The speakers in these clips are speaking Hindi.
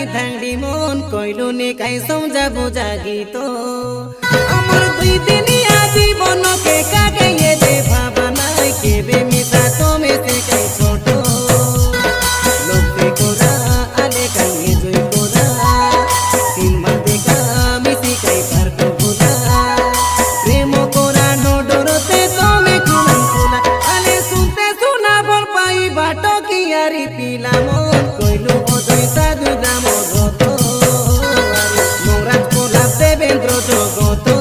धांगड़ी मन कइलु ने काई समझा बुझा गीतो अमर दुई दिनिया जीवन के काके ये दे भावना के बे मिता तो में से कई छोटो लोके कोरा आले काई जोई कोरा सिम्मा देखा मिसी कई पर को बोला प्रेम कोरा नो डरते तो में खुलन खुला आले सुनते सुना बोल पाई बाटो की यारी पीला मन कइलु ओदई साधु दाम गतो मोराज कोला देवेंद्र जगतो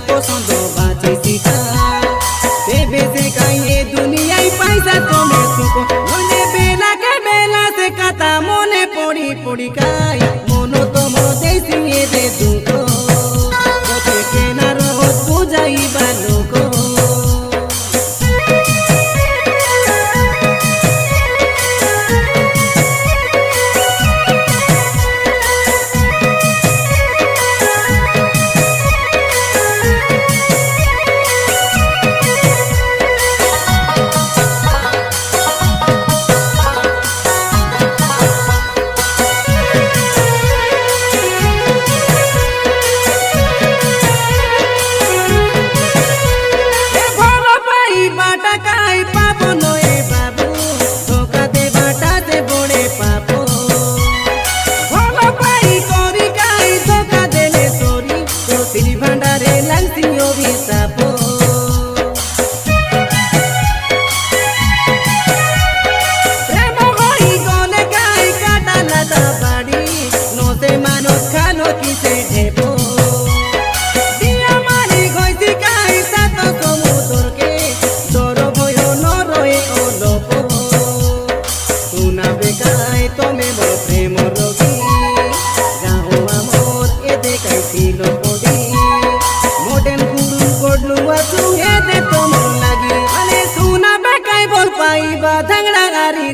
पसंद बाचे सिखा तेबे से काये दुनिया पैसा तो में सुको मने बेला के बेला से कथा मने पड़ी पड़ी काई मनो तो मो देसी ये दे दुको कते के ना रो बुझाई बालो को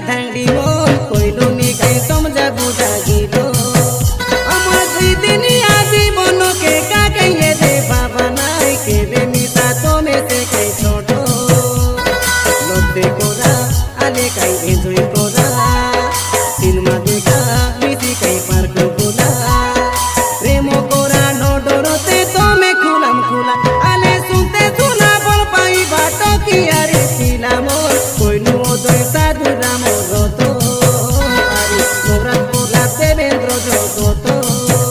धांगड़ी मोन कोइलु ने काई समझा बुझा गीतो अमर दुई दिनिया जीवन के काके ये दे भावना के बे मिता तो में से कई छोटो लोटे कोरा आले काई एंजॉय कोरा सिनेमा देखा मिसी कई पार को बोला प्रेम कोरा नो डरते तो में खुलम खुला आले सुनते सुना बोल पाई बाटो की यारी पीला मोर कोइलु ओदय साधु राम गतो मोराज कोला देवेंद्र जगतो।